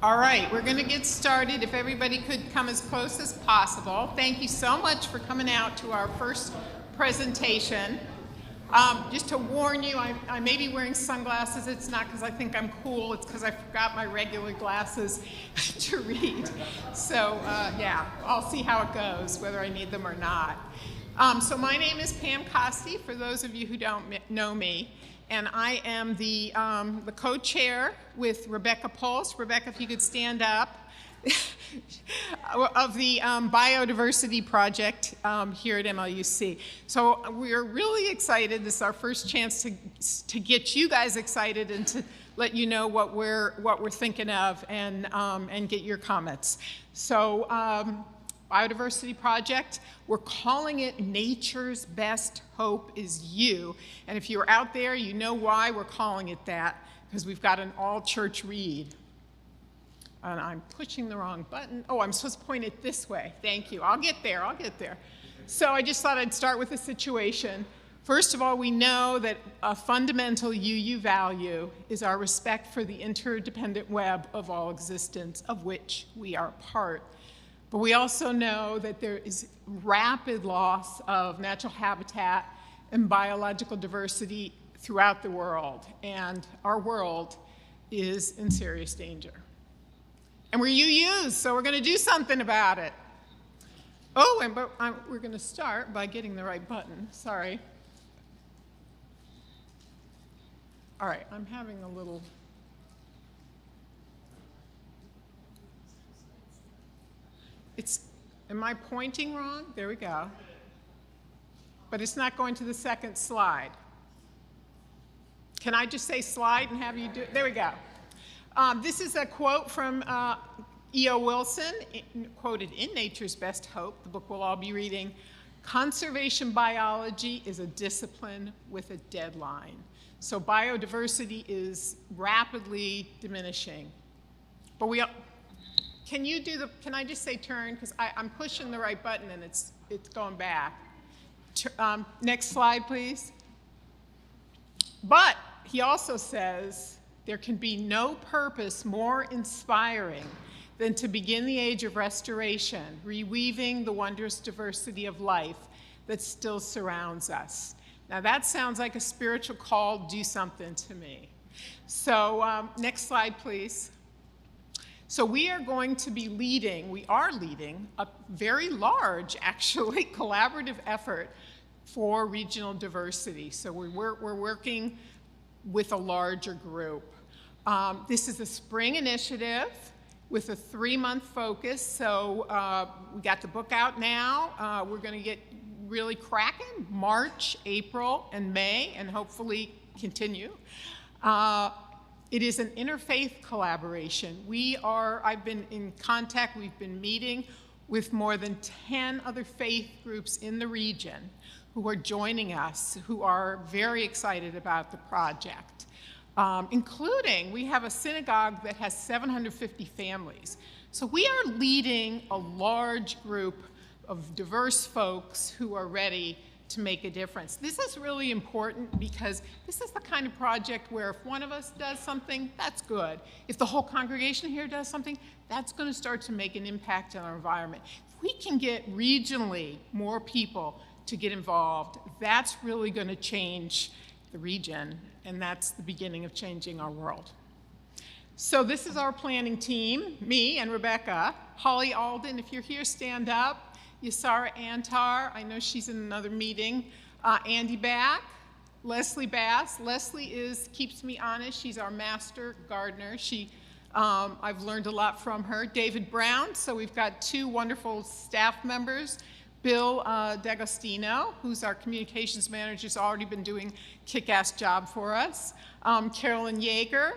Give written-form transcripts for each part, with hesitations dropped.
All right, we're going to get started. If everybody could come as close as possible. Thank you so much for coming out to our first presentation. Just to warn you, I may be wearing sunglasses. It's not because I think I'm cool. It's because I forgot my regular glasses to read. So yeah, I'll see how it goes, whether I need them or not. So my name is Pam Costi, for those of you who don't know me. And I am the co-chair with Rebecca Pulse. Rebecca, if you could stand up, of the Biodiversity project here at MLUC. So we're really excited. This is our first chance to get you guys excited and to let you know what we're thinking of and get your comments. So Biodiversity project, we're calling it Nature's Best Hope is You. And if you're out there, you know why we're calling it that, because we've got an all-church read. And I'm pushing the wrong button. Oh, I'm supposed to point it this way. Thank you. I'll get there. So I just thought I'd start with a situation. First of all, we know that a fundamental UU value is our respect for the interdependent web of all existence, of which we are part. But we also know that there is rapid loss of natural habitat and biological diversity throughout the world, and our world is in serious danger. And we're UUs, so we're going to do something about it. Oh, and we're going to start by getting the right button. Sorry. All right, I'm having a little... Am I pointing wrong? There we go. But it's not going to the second slide. Can I just say slide and have you do it? There we go. This is a quote from E.O. Wilson, quoted in Nature's Best Hope, the book we'll all be reading. Conservation biology is a discipline with a deadline. So biodiversity is rapidly diminishing. But can I just say turn? Because I'm pushing the right button and it's going back. Next slide, please. But he also says, there can be no purpose more inspiring than to begin the age of restoration, reweaving the wondrous diversity of life that still surrounds us. Now that sounds like a spiritual call, do something to me. So next slide, please. So we are going to be we are leading a very large, actually, collaborative effort for regional diversity. So we're working with a larger group. This is a spring initiative with a 3-month focus. So we got the book out now. We're going to get really cracking March, April, and May, and hopefully continue. It is an interfaith collaboration. I've been in contact, we've been meeting with more than 10 other faith groups in the region who are joining us, who are very excited about the project. Including, we have a synagogue that has 750 families. So we are leading a large group of diverse folks who are ready to make a difference. This is really important because this is the kind of project where if one of us does something, that's good. If the whole congregation here does something, that's going to start to make an impact on our environment. If we can get regionally more people to get involved, that's really going to change the region, and that's the beginning of changing our world. So this is our planning team, me and Rebecca. Holly Alden, if you're here, stand up. Yasara Antar, I know she's in another meeting. Andy Back, Leslie Bass. Leslie keeps me honest. She's our master gardener. I've learned a lot from her. David Brown, so we've got 2 wonderful staff members. Bill D'Agostino, who's our communications manager, has already been doing a kick-ass job for us. Carolyn Yeager,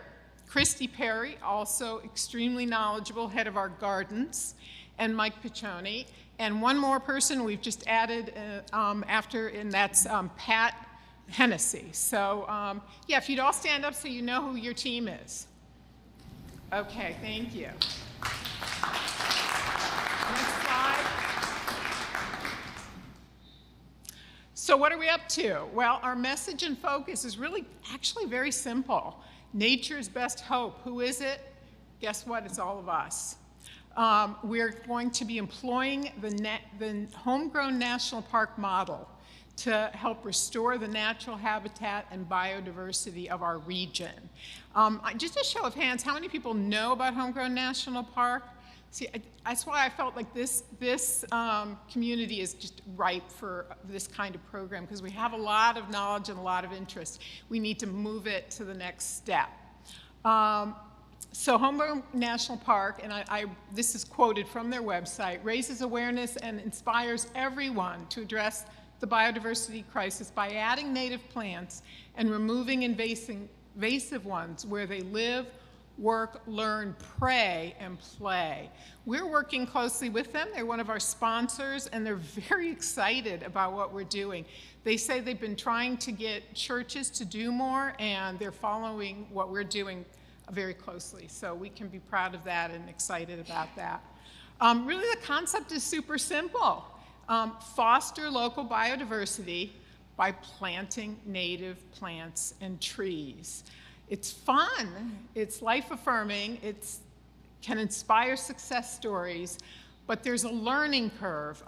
Christy Perry, also extremely knowledgeable, head of our gardens, and Mike Piccioni. And one more person we've just added and that's Pat Hennessy. So yeah, if you'd all stand up so you know who your team is. Okay, thank you. Next slide. So what are we up to? Well, our message and focus is really actually very simple. Nature's best hope. Who is it? guess what? It's all of us. We're going to be employing the homegrown national park model to help restore the natural habitat and biodiversity of our region. Just a show of hands, how many people know about homegrown national park? See, that's why I felt like this community is just ripe for this kind of program, because we have a lot of knowledge and a lot of interest. We need to move it to the next step. So Homegrown National Park, and this is quoted from their website, raises awareness and inspires everyone to address the biodiversity crisis by adding native plants and removing invasive ones where they live, work, learn, pray, and play. We're working closely with them. They're one of our sponsors, and they're very excited about what we're doing. They say they've been trying to get churches to do more, and they're following what we're doing very closely. So we can be proud of that and excited about that. Really, the concept is super simple. Foster local biodiversity by planting native plants and trees. It's fun, it's life-affirming, it can inspire success stories, but there's a learning curve.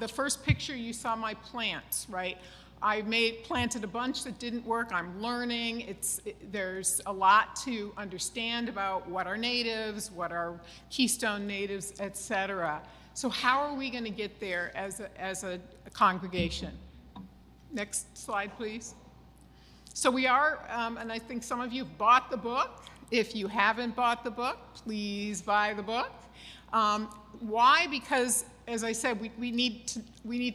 The first picture you saw my plants, right? I planted a bunch that didn't work. I'm learning. There's a lot to understand about what are natives, what are keystone natives, et cetera. So how are we going to get there as a congregation? Next slide, please. So we are, and I think some of you have bought the book. If you haven't bought the book, please buy the book. Why? Because, as I said, we need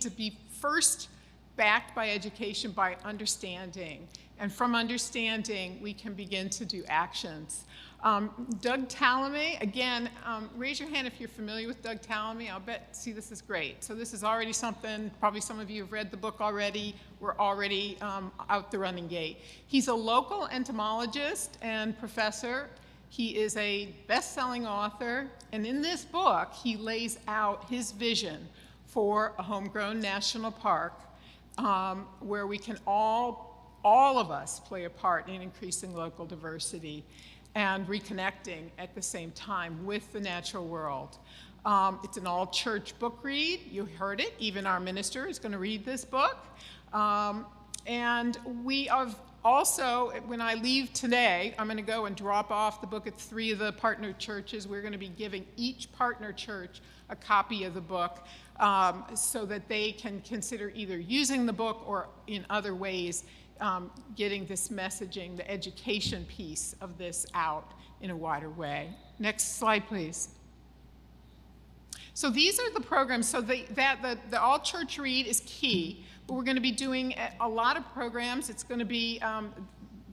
to be first backed by education, by understanding. And from understanding, we can begin to do actions. Doug Tallamy, again, raise your hand if you're familiar with Doug Tallamy. I'll bet, see, this is great. So this is already something, probably some of you have read the book already. We're already out the running gate. He's a local entomologist and professor. He is a best-selling author. And in this book, he lays out his vision for a homegrown national park where we can all of us play a part in increasing local diversity and reconnecting at the same time with the natural world. It's an all-church book read. You heard it. Even our minister is going to read this book. And we have also, when I leave today, I'm going to go and drop off the book at 3 of the partner churches. We're going to be giving each partner church a copy of the book so that they can consider either using the book or in other ways getting this messaging, the education piece of this out in a wider way. Next slide, please. So these are the programs. So the all-church read is key, but we're going to be doing a lot of programs. It's going to be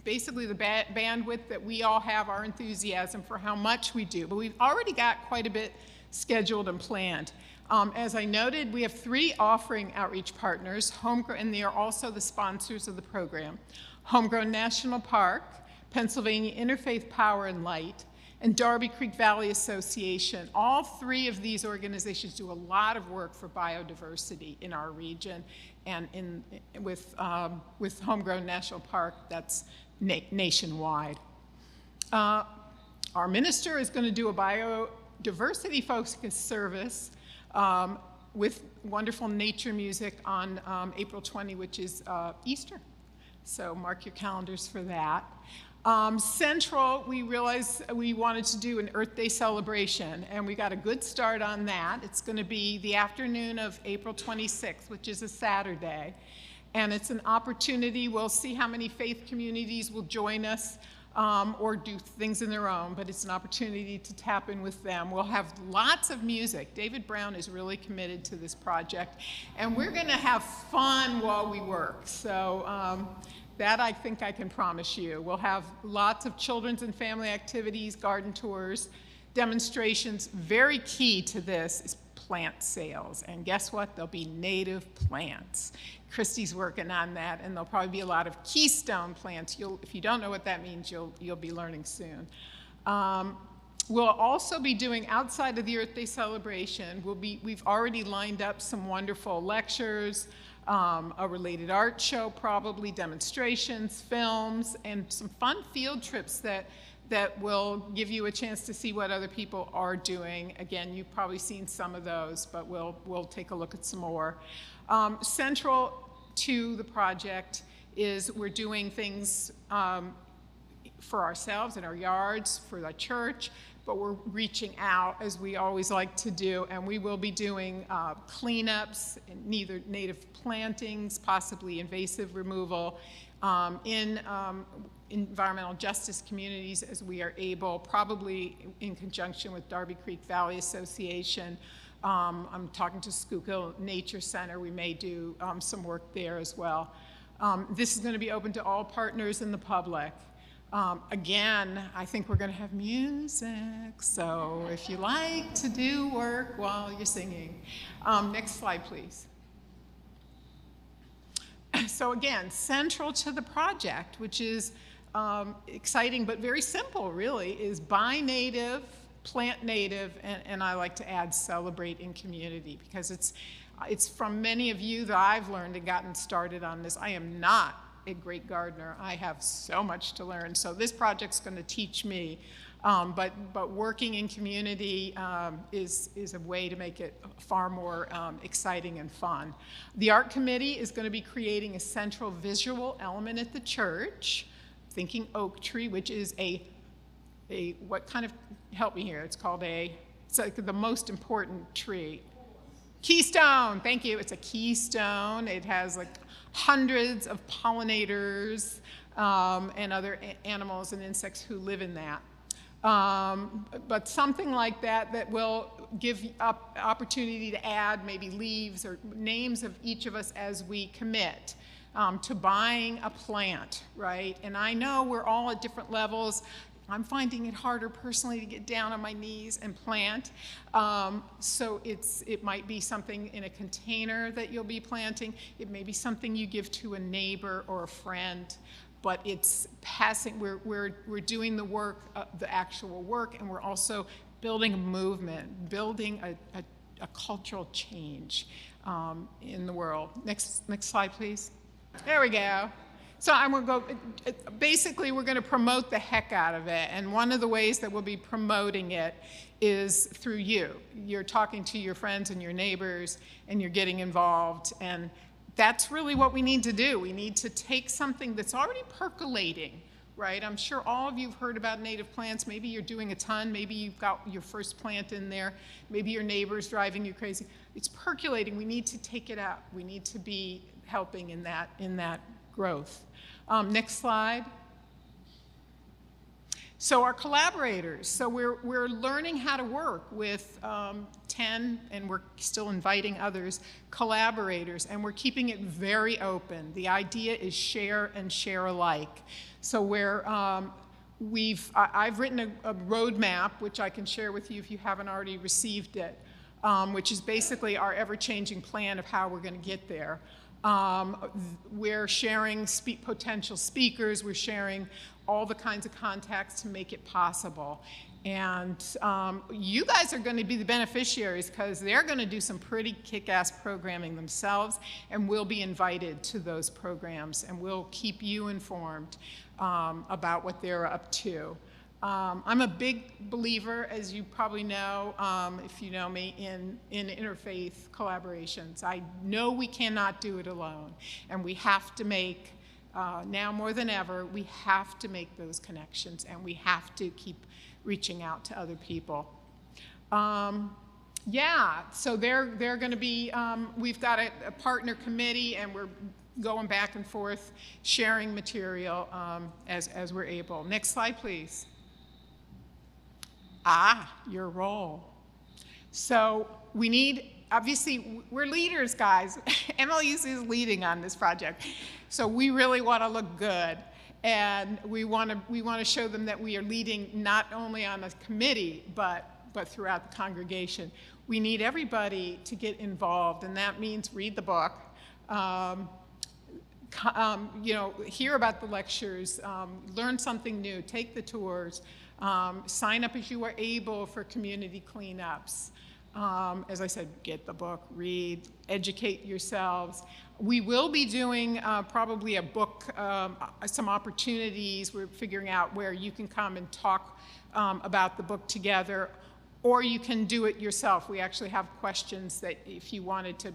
basically the bandwidth that we all have, our enthusiasm for how much we do. But we've already got quite a bit scheduled and planned. As I noted, we have 3 offering outreach partners, and they are also the sponsors of the program. Homegrown National Park, Pennsylvania Interfaith Power and Light, and Darby Creek Valley Association. All 3 of these organizations do a lot of work for biodiversity in our region, and with Homegrown National Park, that's nationwide. Our minister is going to do a biodiversity focused service with wonderful nature music on April 20, which is Easter. So mark your calendars for that. Central, we realized we wanted to do an Earth Day celebration, and we got a good start on that. It's going to be the afternoon of April 26th, which is a Saturday. And it's an opportunity. We'll see how many faith communities will join us or do things in their own, but it's an opportunity to tap in with them. We'll have lots of music. David Brown is really committed to this project, and we're going to have fun while we work. So that I think I can promise you. We'll have lots of children's and family activities, garden tours, demonstrations. Very key to this is plant sales, and guess what? There'll be native plants. Christy's working on that, and there'll probably be a lot of keystone plants. If you don't know what that means, you'll be learning soon. We'll also be doing, outside of the Earth Day celebration, we've already lined up some wonderful lectures, a related art show probably, demonstrations, films, and some fun field trips that will give you a chance to see what other people are doing. Again, you've probably seen some of those, but we'll take a look at some more. Central to the project is we're doing things for ourselves in our yards, for the church, but we're reaching out, as we always like to do, and we will be doing cleanups, either native plantings, possibly invasive removal, in environmental justice communities as we are able, probably in conjunction with Darby Creek Valley Association. I'm talking to Schuylkill Nature Center. We may do some work there as well. This is going to be open to all partners in the public. Again, I think we're going to have music, so if you like to do work while you're singing. Next slide, please. So again, central to the project, which is exciting but very simple really, is buy native, plant native, and I like to add celebrate in community, because it's from many of you that I've learned and gotten started on this. I am not a great gardener. I have so much to learn, so this project's going to teach me. But working in community is a way to make it far more exciting and fun. The art committee is going to be creating a central visual element at the church, thinking oak tree, which is what kind of, help me here, it's like the most important tree. Keystone, thank you. It's a keystone. It has like hundreds of pollinators and other animals and insects who live in that. But something like that will give opportunity to add maybe leaves or names of each of us as we commit to buying a plant, right? And I know we're all at different levels. I'm finding it harder personally to get down on my knees and plant. So it might be something in a container that you'll be planting. It may be something you give to a neighbor or a friend. But it's passing, we're doing the work, the actual work, and we're also building a movement, building a cultural change in the world. Next slide, please. There we go. So I'm going to go, basically we're going to promote the heck out of it, and one of the ways that we'll be promoting it is through you. You're talking to your friends and your neighbors, and you're getting involved, and that's really what we need to do. We need to take something that's already percolating, right? I'm sure all of you have heard about native plants. Maybe you're doing a ton. Maybe you've got your first plant in there. Maybe your neighbor's driving you crazy. It's percolating. We need to take it out. We need to be helping in that growth. Next slide. So our collaborators. So we're learning how to work with 10, and we're still inviting others, collaborators, and we're keeping it very open. The idea is share and share alike. So I've written a roadmap, which I can share with you if you haven't already received it, which is basically our ever-changing plan of how we're going to get there. We're sharing potential speakers, we're sharing all the kinds of contacts to make it possible. And you guys are going to be the beneficiaries, because they're going to do some pretty kick-ass programming themselves, and we'll be invited to those programs, and we'll keep you informed about what they're up to. I'm a big believer, as you probably know, if you know me, in interfaith collaborations. I know we cannot do it alone, and we have to make, now more than ever, we have to make those connections, and we have to keep reaching out to other people. Yeah, so they're going to be, we've got a partner committee, and we're going back and forth, sharing material as we're able. Next slide, please. Your role. So we need, obviously, we're leaders, guys. MLUC is leading on this project. So we really want to look good. And we want to show them that we are leading not only on a committee, but throughout the congregation. We need everybody to get involved, and that means read the book, hear about the lectures, learn something new, take the tours, sign up as you are able for community cleanups. As I said, get the book, read, educate yourselves. We will be doing probably a book, some opportunities. We're figuring out where you can come and talk about the book together, or you can do it yourself. We actually have questions that if you wanted to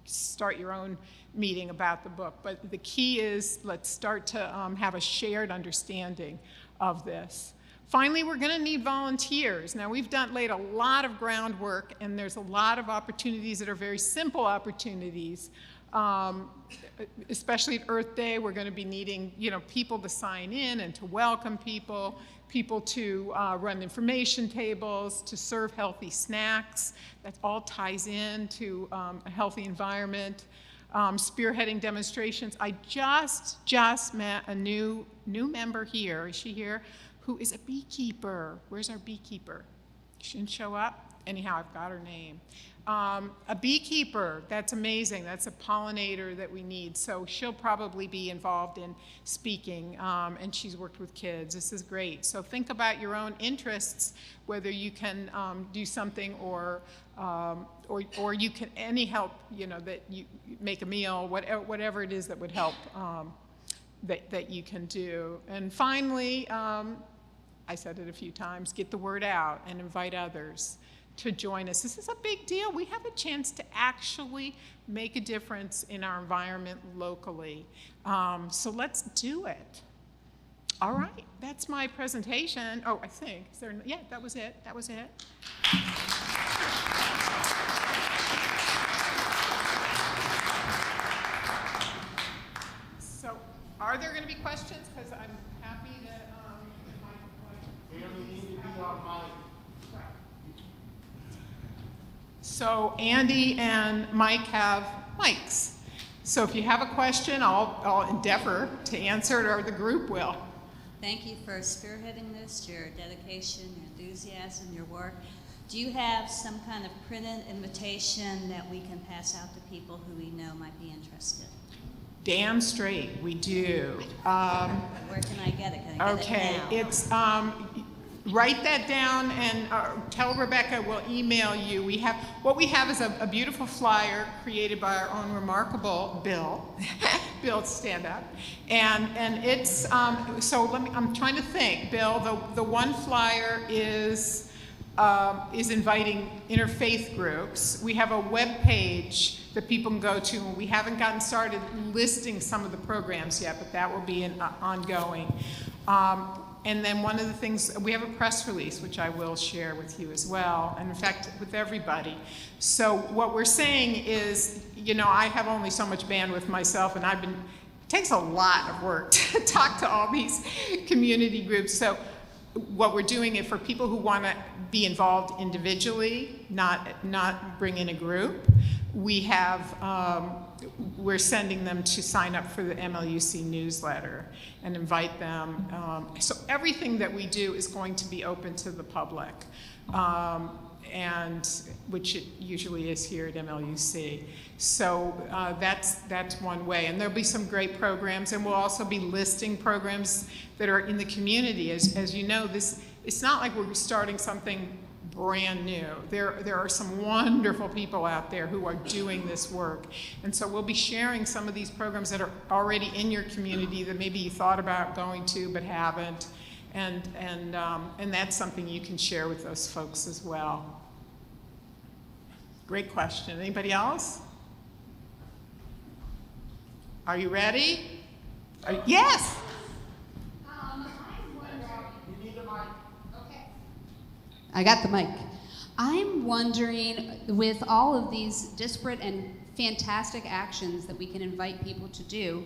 start your own meeting about the book. But the key is, let's start to have a shared understanding of this. Finally, we're going to need volunteers. Now, we've laid a lot of groundwork, and there's a lot of opportunities that are very simple opportunities. Especially at Earth Day, we're going to be needing, people to sign in and to welcome people to run information tables, to serve healthy snacks. That all ties in to a healthy environment. Spearheading demonstrations. I just met a new member here. Is she here? Who is a beekeeper. Where's our beekeeper? She didn't show up? Anyhow, I've got her name. A beekeeper, that's amazing. That's a pollinator that we need. So she'll probably be involved in speaking, and she's worked with kids. This is great. So think about your own interests, whether you can do something or you can, any help, that you make a meal, whatever it is that would help that you can do. And finally, I said it a few times, get the word out and invite others to join us. This is a big deal. We have a chance to actually make a difference in our environment locally. So let's do it. All right, that's my presentation. Oh, I think, yeah, that was it. So are there going to be questions? Because I'm happy to, So Andy and Mike have mics. So if you have a question, I'll endeavor to answer it, or the group will. Thank you for spearheading this, your dedication, your enthusiasm, your work. Do you have some kind of printed invitation that we can pass out to people who we know might be interested? Damn straight, we do. Where can I get it? Can I get it now? It's write that down and tell Rebecca, we'll email you. What we have is a beautiful flyer created by our own remarkable Bill. Bill, stand up. And it's, so I'm trying to think, Bill, the one flyer is inviting interfaith groups. We have a web page that people can go to, and we haven't gotten started listing some of the programs yet, but that will be ongoing. And then one of the things, we have a press release, which I will share with you as well, and in fact, with everybody. So what we're saying is, I have only so much bandwidth myself, and it takes a lot of work to talk to all these community groups. So what we're doing is for people who want to be involved individually, not bring in a group, we're sending them to sign up for the MLUC newsletter and invite them. So everything that we do is going to be open to the public, and which it usually is here at MLUC. So that's one way. And there'll be some great programs, and we'll also be listing programs that are in the community. As you know, it's not like we're starting something brand new. There are some wonderful people out there who are doing this work. And so we'll be sharing some of these programs that are already in your community that maybe you thought about going to but haven't. And that's something you can share with those folks as well. Great question. Anybody else? Are you ready? Yes! I got the mic. I'm wondering, with all of these disparate and fantastic actions that we can invite people to do,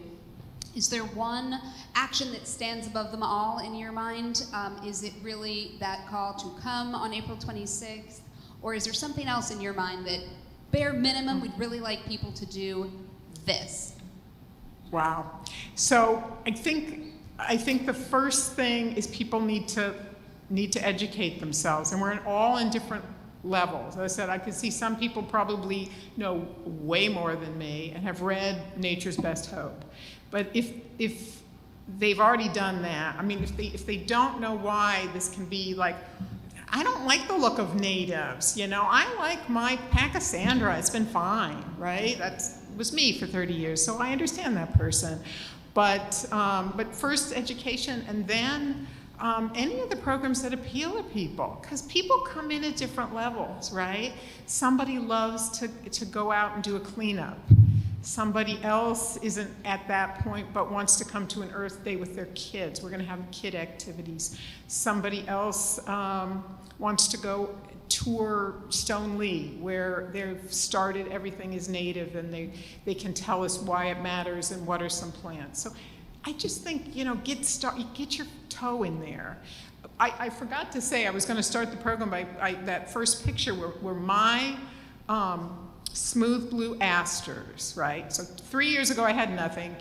is there one action that stands above them all in your mind? Is it really that call to come on April 26th? Or is there something else in your mind that, bare minimum, we'd really like people to do this? Wow. So I think the first thing is people need to educate themselves, and we're all in different levels. As I said, I could see some people probably know way more than me and have read Nature's Best Hope. But if they've already done that, I mean, if they don't know why this can be like, I don't like the look of natives, you know. I like my Pachysandra. It's been fine, right? That was me for 30 years, so I understand that person. But first education, and then any of the programs that appeal to people, because people come in at different levels, right? Somebody loves to go out and do a cleanup. Somebody else isn't at that point but wants to come to an Earth Day with their kids. We're going to have kid activities. Somebody else wants to go tour Stoneleigh, where they've started everything is native, and they can tell us why it matters and what are some plants. So I just think, you know, get your toe in there. I forgot to say, I was going to start the program by that first picture were my smooth blue asters, right? So 3 years ago I had nothing.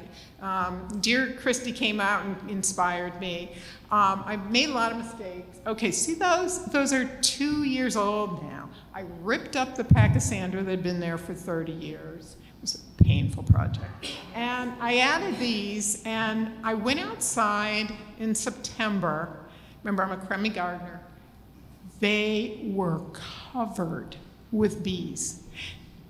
Dear Christy came out and inspired me. I made a lot of mistakes. Okay, see those? Those are 2 years old now. I ripped up the Pachysandra that had been there for 30 years. It was a painful project. And I added these, and I went outside in September. Remember, I'm a Cremy gardener. They were covered with bees.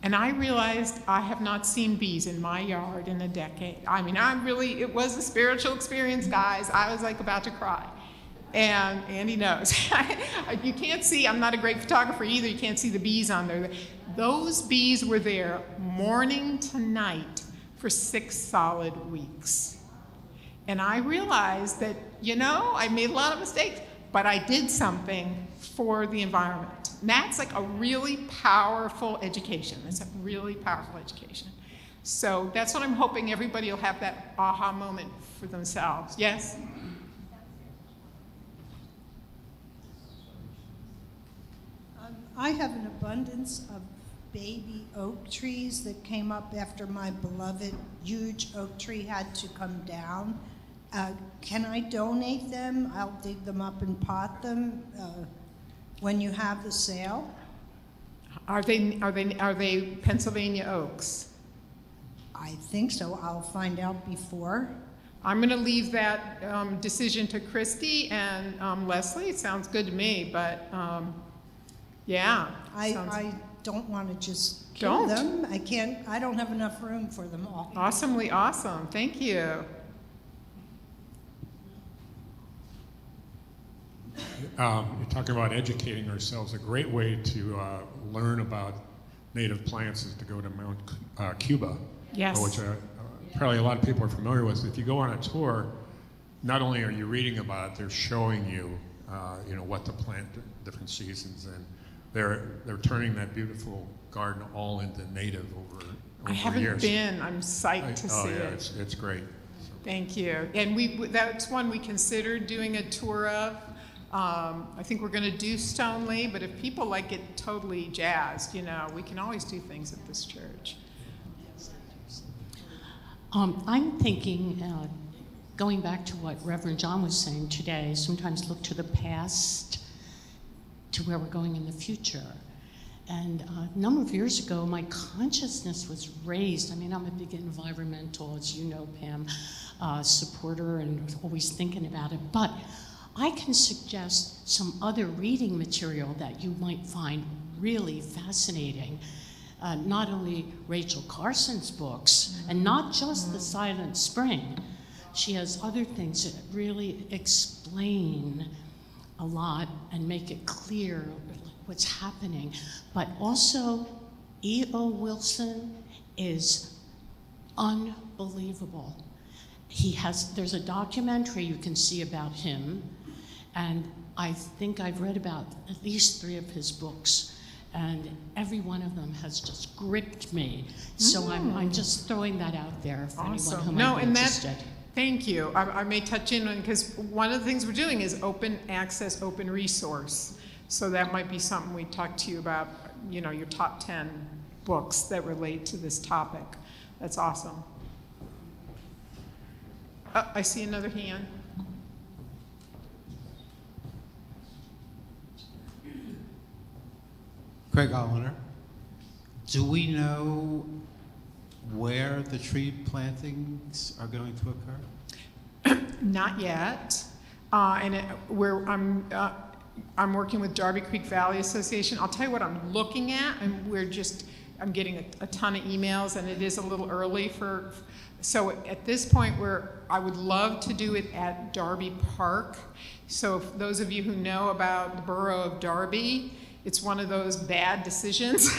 And I realized I have not seen bees in my yard in a decade. I mean, it was a spiritual experience, guys. I was like about to cry. And Andy knows. You can't see, I'm not a great photographer either, you can't see the bees on there. Those bees were there morning to night for 6 solid weeks. And I realized that, you know, I made a lot of mistakes, but I did something for the environment. And that's like a really powerful education. It's a really powerful education. So that's what I'm hoping everybody will have that aha moment for themselves. Yes? I have an abundance of baby oak trees that came up after my beloved huge oak tree had to come down. Can I donate them? I'll dig them up and pot them when you have the sale. Are they Pennsylvania oaks? I think so. I'll find out before. I'm going to leave that decision to Christy and Leslie. It sounds good to me, but yeah. I don't want to just kill them. I don't have enough room for them all. Awesomely awesome. Thank you. You're talking about educating ourselves. A great way to learn about native plants is to go to Mount Cuba, Yes. which probably a lot of people are familiar with. If you go on a tour, not only are you reading about it, they're showing you, what to plant different seasons, and they're turning that beautiful garden all into native over I haven't years. been. I'm psyched to see it. It's great. So. Thank you. And that's one we considered doing a tour of. I think we're going to do Stoneleigh, but if people like it totally jazzed, we can always do things at this church. I'm thinking, going back to what Reverend John was saying today, sometimes look to the past to where we're going in the future. And a number of years ago, my consciousness was raised. I mean, I'm a big environmental, as you know, Pam, supporter and always thinking about it. But I can suggest some other reading material that you might find really fascinating. Not only Rachel Carson's books, and not just The Silent Spring. She has other things that really explain a lot and make it clear what's happening. But also, E.O. Wilson is unbelievable. There's a documentary you can see about him, and I think I've read about at least 3 of his books, and every one of them has just gripped me. So I'm just throwing that out there for anyone who might be interested. Thank you. I may touch in on, because one of the things we're doing is open access, open resource. So that might be something we talk to you about, your top 10 books that relate to this topic. That's awesome. Oh, I see another hand. Craig Hollander. Do we know where the tree plantings are going to occur? Not yet. I'm working with Darby Creek Valley Association. I'll tell you what I'm looking at, and I'm getting a ton of emails, and it is a little early so at this point I would love to do it at Darby Park. So if those of you who know about the borough of Darby, it's one of those bad decisions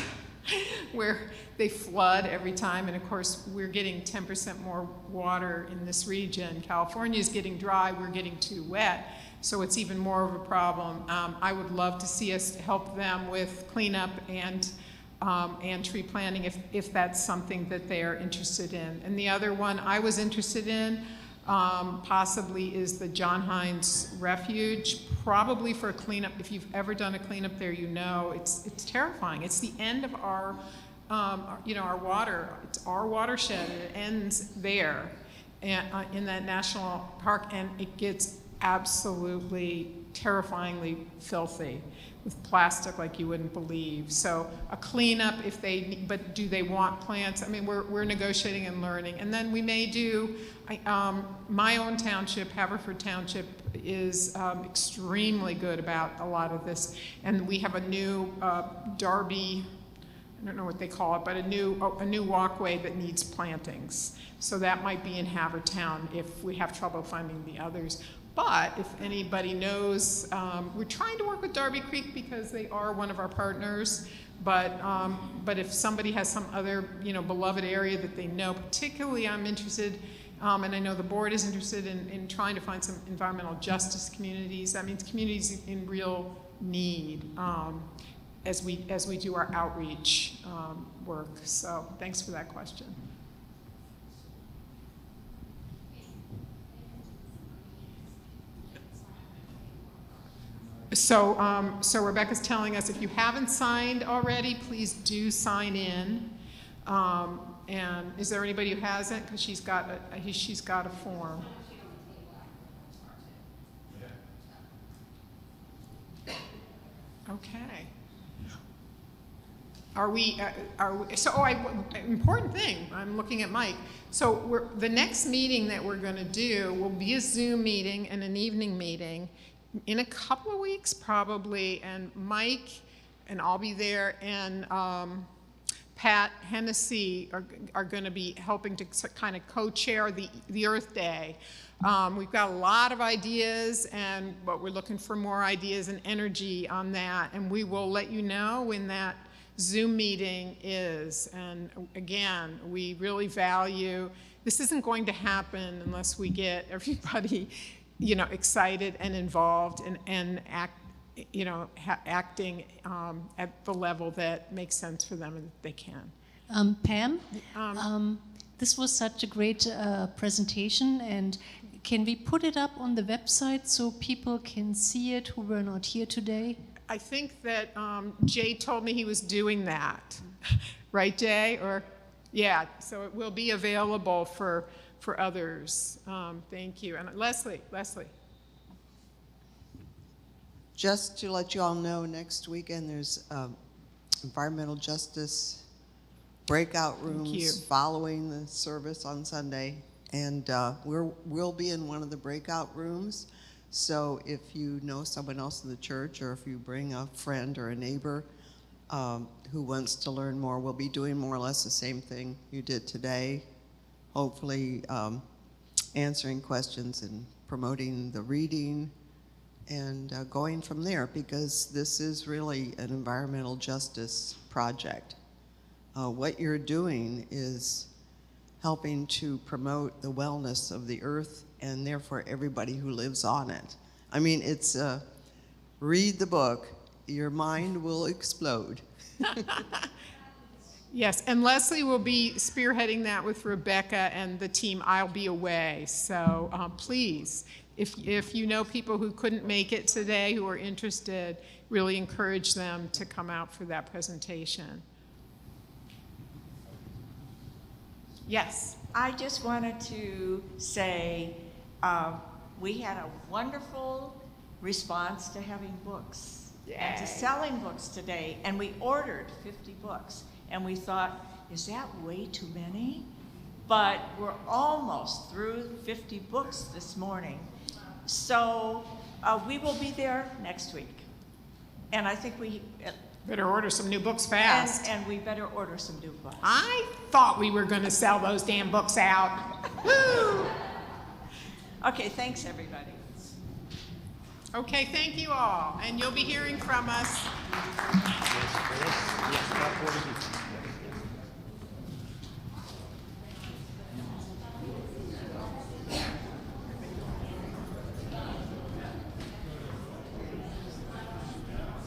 where they flood every time, and of course we're getting 10% more water in this region. California is getting dry, we're getting too wet, so it's even more of a problem. I would love to see us help them with cleanup and tree planting if that's something that they are interested in. And the other one I was interested in possibly is the John Hines Refuge, probably for a cleanup. If you've ever done a cleanup there, you know it's terrifying. It's the end of our water. It's our watershed. It ends there, and in that national park, and it gets absolutely terrifyingly filthy with plastic like you wouldn't believe. So a cleanup but do they want plants? I mean, we're negotiating and learning. And then we may do, my own township, Haverford Township, is extremely good about a lot of this. And we have a new Darby, I don't know what they call it, but a new walkway that needs plantings. So that might be in Havertown if we have trouble finding the others. But if anybody knows, we're trying to work with Darby Creek because they are one of our partners. But if somebody has some other beloved area that they know, particularly I'm interested, and I know the board is interested in trying to find some environmental justice communities. That means communities in real need as we do our outreach work. So thanks for that question. So Rebecca's telling us if you haven't signed already, please do sign in. And is there anybody who hasn't? Because she's got a form. Okay. Important thing, I'm looking at Mike. So the next meeting that we're going to do will be a Zoom meeting and an evening meeting in a couple of weeks probably, and Mike and I'll be there, and Pat Hennessy are going to be helping to kind of co-chair the Earth Day. We've got a lot of ideas, but we're looking for more ideas and energy on that, and we will let you know when that Zoom meeting is. And again, we really value, this isn't going to happen unless we get everybody excited and involved and acting at the level that makes sense for them and that they can. Pam, this was such a great presentation, and can we put it up on the website so people can see it who were not here today? I think that Jay told me he was doing that. Right, Jay? Yeah, so it will be available for others. Thank you. And Leslie. Just to let you all know, next weekend there's environmental justice breakout rooms following the service on Sunday, and we'll be in one of the breakout rooms. So if you know someone else in the church, or if you bring a friend or a neighbor who wants to learn more, we'll be doing more or less the same thing you did today. Hopefully answering questions and promoting the reading and going from there, because this is really an environmental justice project. What you're doing is helping to promote the wellness of the earth and therefore everybody who lives on it. I mean, it's read the book, your mind will explode. Yes, and Leslie will be spearheading that with Rebecca and the team. I'll be away, so please, if you know people who couldn't make it today who are interested, really encourage them to come out for that presentation. Yes? I just wanted to say we had a wonderful response to having books and to selling books today, and we ordered 50 books. And we thought, is that way too many? But we're almost through 50 books this morning. So we will be there next week. And I think we, Better order some new books fast. and we better order some new books. I thought we were going to sell those damn books out. Woo! Okay, thanks, everybody. Okay, thank you all. And you'll be hearing from us